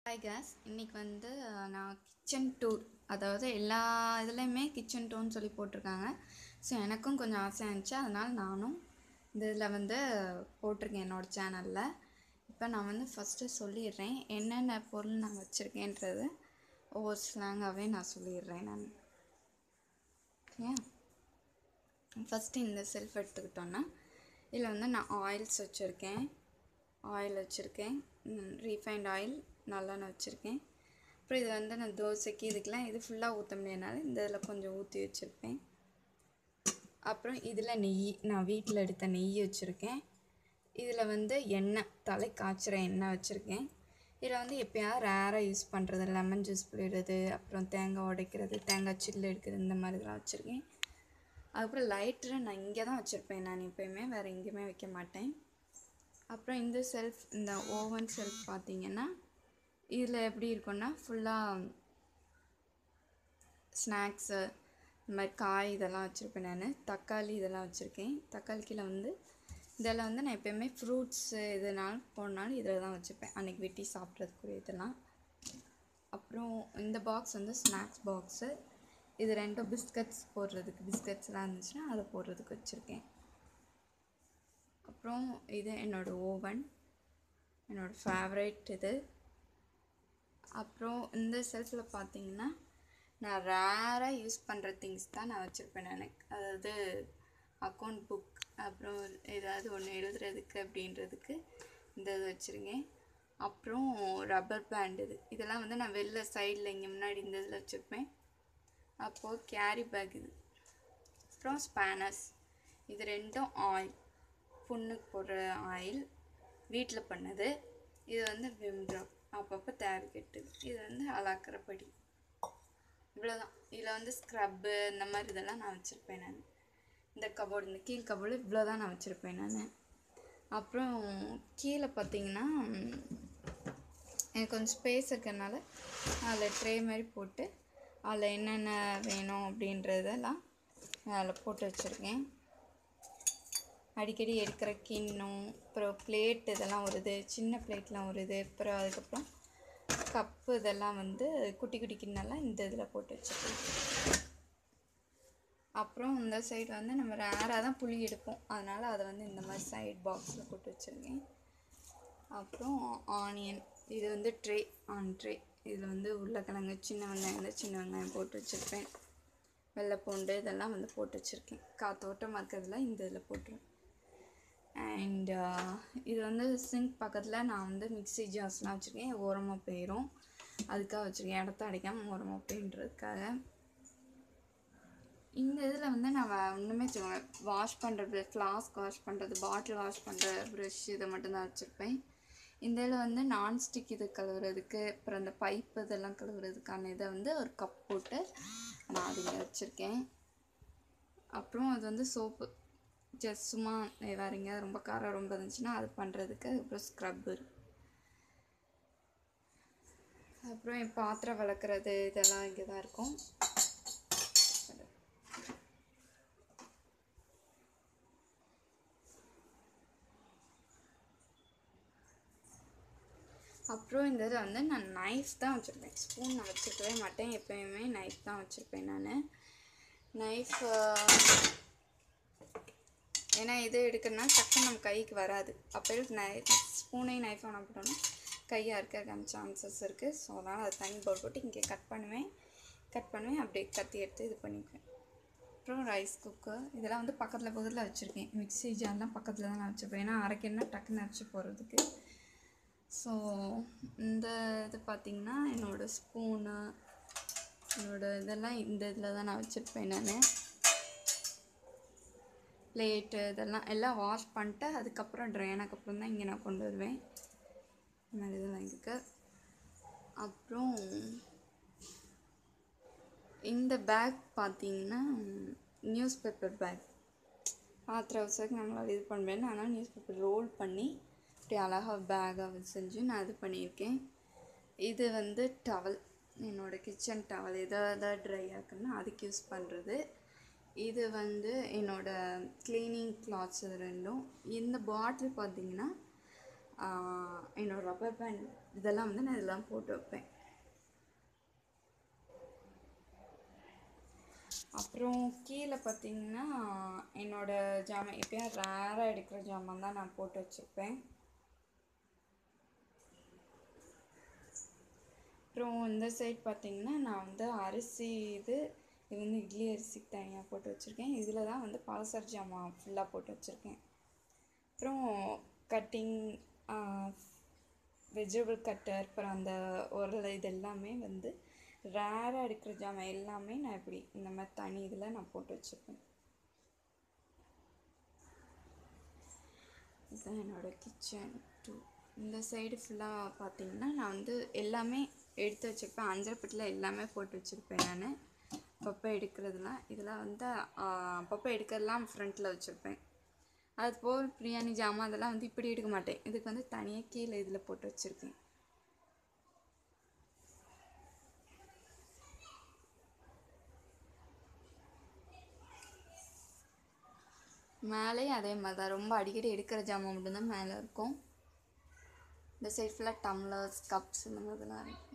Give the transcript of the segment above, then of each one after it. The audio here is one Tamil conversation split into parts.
ஹாய் கேஸ், இன்றைக்கி வந்து நான் கிச்சன் டூர், அதாவது எல்லா இதுலேயுமே கிச்சன் டூர்னு சொல்லி போட்டிருக்காங்க. ஸோ எனக்கும் கொஞ்சம் ஆசையாக இருந்துச்சு, அதனால் நானும் இந்த இதில் வந்து போட்டிருக்கேன் என்னோடய சேனலில். இப்போ நான் வந்து ஃபஸ்ட்டு சொல்லிடுறேன் என்னென்ன பொருள் நான் வச்சுருக்கேன்றது ஒவ்வொரு ஸ்லாங்காகவே நான் சொல்லிடுறேன். நான் ஓகே, ஃபஸ்ட்டு இந்த செல்ஃப் எடுத்துக்கிட்டோன்னா இதில் வந்து நான் ஆயில்ஸ் வச்சுருக்கேன். ரீஃபைண்ட் ஆயில் நல்லெண்ணெய் வச்சுருக்கேன். அப்புறம் இது வந்து நான் தோசைக்கு இதுக்கெலாம் இது ஃபுல்லாக ஊற்ற முடியாதனால இந்த இதில் கொஞ்சம் ஊற்றி வச்சுருப்பேன். அப்புறம் இதில் நெய், நான் வீட்டில் எடுத்த நெய் வச்சுருக்கேன். இதில் வந்து எண்ணெய், தலை காய்ச்சிற எண்ணெய் வச்சுருக்கேன். இதில் வந்து எப்போயாவது ரேராக யூஸ் பண்ணுறது, லெமன் ஜூஸ் புளிடுறது, அப்புறம் தேங்காய் உடைக்கிறது, தேங்காய் சில்லு எடுக்கிறது, இந்த மாதிரி இதெல்லாம் வச்சுருக்கேன். அதுக்கப்புறம் லைட்டரை நான் இங்கே தான் வச்சுருப்பேன், நான் எப்போயுமே வேறு எங்கேயுமே வைக்க மாட்டேன். அப்புறம் இந்த செல்ஃப், இந்த ஓவன் செல்ஃப் பார்த்திங்கன்னா இதில் எப்படி இருக்குன்னா ஃபுல்லாக ஸ்நாக்ஸு, இந்த மாதிரி காய் இதெல்லாம் வச்சுருப்பேன். நான் தக்காளி இதெல்லாம் வச்சுருக்கேன். தக்காளி கீழே வந்து இதெல்லாம் வந்து நான் எப்போயுமே ஃப்ரூட்ஸு எதுனாலும் போனாலும் இதில் தான் வச்சுருப்பேன், அன்றைக்கி வெட்டி சாப்பிட்றதுக்குரிய இதெல்லாம். அப்புறம் இந்த பாக்ஸ் வந்து ஸ்நாக்ஸ் பாக்ஸு, இது ரெண்டும் பிஸ்கட்ஸ் போடுறதுக்கு, பிஸ்கட்ஸ்லாம் இருந்துச்சுன்னா அதை போடுறதுக்கு வச்சுருக்கேன். அப்புறம் இது என்னோடய ஓவன், என்னோடய ஃபேவரட் இது. அப்புறம் இந்த செல்ஃபில் பார்த்திங்கன்னா நான் ரேராக யூஸ் பண்ணுற திங்ஸ் தான் நான் வச்சுருப்பேன். எனக்கு அதாவது அக்கௌண்ட் புக், அப்புறம் ஏதாவது ஒன்று எழுதுறதுக்கு அப்படின்றதுக்கு இந்த இது வச்சுருக்கேன். அப்புறம் ரப்பர் பேண்ட், இதெல்லாம் வந்து நான் வெளில சைடில் இங்கே முன்னாடி இந்த இதில் வச்சுருப்பேன். அப்போது கேரி பேக் இது. அப்புறம் ஸ்பேனர்ஸ், இது ரெண்டும் ஆயில், புண்ணுக்கு போடுற ஆயில், வீட்டில் பண்ணது. இது வந்து விம் ட்ராப், அப்பப்போ தேவை கெட்டுது. இது வந்து அலாக்கிறபடி. இவ்வளோதான். இதில் வந்து ஸ்க்ரப்பு இந்த மாதிரி இதெல்லாம் நான் வச்சுருப்பேன். நான் இந்த கபோர்டு, இந்த கீழ் கபோர்டு இவ்வளோ தான் நான் வச்சுருப்பேன் நான். அப்புறம் கீழே பார்த்திங்கன்னா எனக்கு கொஞ்சம் ஸ்பேஸ் இருக்கிறதுனால அதில் ட்ரே மாதிரி போட்டு அதில் என்னென்ன வேணும் அப்படின்றதெல்லாம் அதில் போட்டு வச்சுருக்கேன். அடிக்கடி எடுக்கிற கிண்ணம், அப்புறம் பிளேட் இதெல்லாம் வருது, சின்ன பிளேட்லாம் வருது. அப்புறம் அதுக்கப்புறம் கப்பு இதெல்லாம் வந்து குட்டி குட்டி கிண்ணெல்லாம் இந்த இதில் போட்டு வச்சுருக்கேன். அப்புறம் இந்த சைடு வந்து நம்ம ரேராக தான் புளி எடுப்போம், அதனால் அதை வந்து இந்த மாதிரி சைட் பாக்ஸில் போட்டு வச்சுருக்கேன். அப்புறம் ஆனியன், இது வந்து ட்ரே, ட்ரே. இதில் வந்து உருளைக்கிழங்கு, சின்ன வெங்காயம் போட்டு வச்சுருப்பேன். வெள்ளைப்பூண்டு இதெல்லாம் வந்து போட்டு வச்சுருக்கேன். காற்றோட்டமாக இருக்கிறதுல இந்த இதில் போட்டுருவேன். அண்ட் இது வந்து சிங்க் பக்கத்தில் நான் வந்து மிக்ஸி ஜார்ஸ்லாம் வச்சுருக்கேன். ஓரமாக போயிடும், அதுக்காக வச்சுருக்கேன், இடத்த அடைக்காமல் ஓரமாக போயின்றதுக்காக. இந்த இதில் வந்து நான் ஒன்றுமே வச்சுக்கோங்க, வாஷ் பண்ணுறது, ஃப்ளாஸ்க் வாஷ் பண்ணுறது, பாட்டில் வாஷ் பண்ணுற ப்ரஷ், இதை மட்டும்தான் வச்சுருப்பேன். இந்த இதில் வந்து நான்ஸ்டிக் இது கழுவுறதுக்கு, அப்புறம் அந்த பைப்பு இதெல்லாம் கழுவுறதுக்கான இதை வந்து ஒரு கப் போட்டு நான் அதில் வச்சுருக்கேன். அப்புறம் அது வந்து சோப்பு, ஜஸ்ட் சும்மா வேறு எங்கேயாவது ரொம்ப காரம் ரொம்ப இருந்துச்சுன்னா அது பண்ணுறதுக்கு. அப்புறம் ஸ்க்ரப்பு, அப்புறம் என் பாத்திரம் வளர்க்குறது இதெல்லாம் இங்கே தான் இருக்கும். அப்புறம் இந்த இதில் வந்து நான் நைஃப் தான் வச்சுருப்பேன், ஸ்பூன் நான் வச்சுருக்கவே மாட்டேன், எப்போயுமே நைஃப் தான் வச்சுருப்பேன் நான். நைஃப் ஏன்னா இது எடுக்கணும்னா டக்குன்னு நம்ம கைக்கு வராது. அப்போ ஸ்பூனையும் நைஃபாக நான் போட்டோன்னா கையாக இருக்க சான்சஸ் இருக்குது. ஸோ அதனால் அதை தனி பவுல் போட்டு இங்கே கட் பண்ணுவேன், அப்படியே கத்தி எடுத்து இது பண்ணிக்குவேன். அப்புறம் ரைஸ் குக்கர், இதெல்லாம் வந்து பக்கத்தில் வச்சுருக்கேன். மிக்ஸி ஜார்லாம் பக்கத்தில் தான் நான் வச்சுருப்பேன், ஏன்னா அரைக்கணும்னா டக்குன்னு அரைச்சி போகிறதுக்கு. ஸோ இந்த இது பார்த்திங்கன்னா என்னோடய ஸ்பூனு, இதெல்லாம் இந்த இதில் தான் நான் வச்சுருப்பேன். நான் பிளேட்டு இதெல்லாம் எல்லாம் வாஷ் பண்ணிட்டு அதுக்கப்புறம் ட்ரைனாக்கப்புறம் தான் இங்கே நான் கொண்டு வருவேன். இந்த மாதிரி இதெல்லாம் இருக்கு. அப்புறம் இந்த பேக் பார்த்திங்கன்னா நியூஸ் பேப்பர் பேக், பாத்திரம் அவசரத்துக்கு நம்மளால் இது பண்ண முடியாது, அதனால் நியூஸ் பேப்பர் ரோல் பண்ணி அப்படி அழகாக பேக்காக செஞ்சு நான் இது பண்ணியிருக்கேன். இது வந்து டவல், என்னோடய கிச்சன் டவல், எதாவது ட்ரையாக இருக்குன்னா அதுக்கு யூஸ் பண்ணுறது. இது வந்து என்னோடய க்ளீனிங் கிளாத்ஸ், இது ரெண்டும். இந்த பாட்டில் பார்த்திங்கன்னா என்னோடய ரப்பர் பேண்ட் இதெல்லாம் வந்து நான் இதெல்லாம் போட்டு வைப்பேன். அப்புறம் கீழே பார்த்தீங்கன்னா என்னோடய ஜாமான் எப்பயும் ரேராக எடுக்கிற ஜாமான் தான் நான் போட்டு வச்சுருப்பேன். அப்புறம் இந்த சைட் பார்த்தீங்கன்னா நான் வந்து அரிசி இது வந்து இட்லி அரிசிக்கு தனியாக போட்டு வச்சுருக்கேன். இதில் தான் வந்து பலசர ஜாமான் ஃபுல்லாக போட்டு வச்சுருக்கேன். அப்புறம் கட்டிங், வெஜிடபிள் கட்டர், அப்புறம் அந்த உரல், இது எல்லாமே வந்து ரேராக எடுக்கிற ஜாமான் எல்லாமே நான் இப்படி இந்த மாதிரி தனி இதில் நான் போட்டு வச்சுருப்பேன். இதுதான் என்னோடய கிச்சன் டூ. இந்த சைடு ஃபுல்லாக பார்த்தீங்கன்னா நான் வந்து எல்லாமே எடுத்து வச்சுருப்பேன். அஞ்சரைப்பட்டில் எல்லாமே போட்டு வச்சுருப்பேன் நான். அப்பப்போ எடுக்கிறதுலாம் இதெல்லாம் வந்து அப்பப்போ எடுக்கிறதுலாம் ஃப்ரண்ட்டில் வச்சுருப்பேன். அது போல் பிரியாணி ஜாமான் அதெல்லாம் வந்து இப்படி எடுக்க மாட்டேன். இதுக்கு வந்து தனியாக கீழே இதில் போட்டு வச்சுருக்கேன். மேலேயும் அதே மாதிரி தான், ரொம்ப அடிக்கடி எடுக்கிற ஜாமான் மட்டும்தான் மேலே இருக்கும். இந்த சைட் ஃபுல்லாக டம்ளர்ஸ், கப்ஸ் இந்த மாதிரிலாம் இருக்கும்.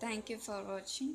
Thank you for watching.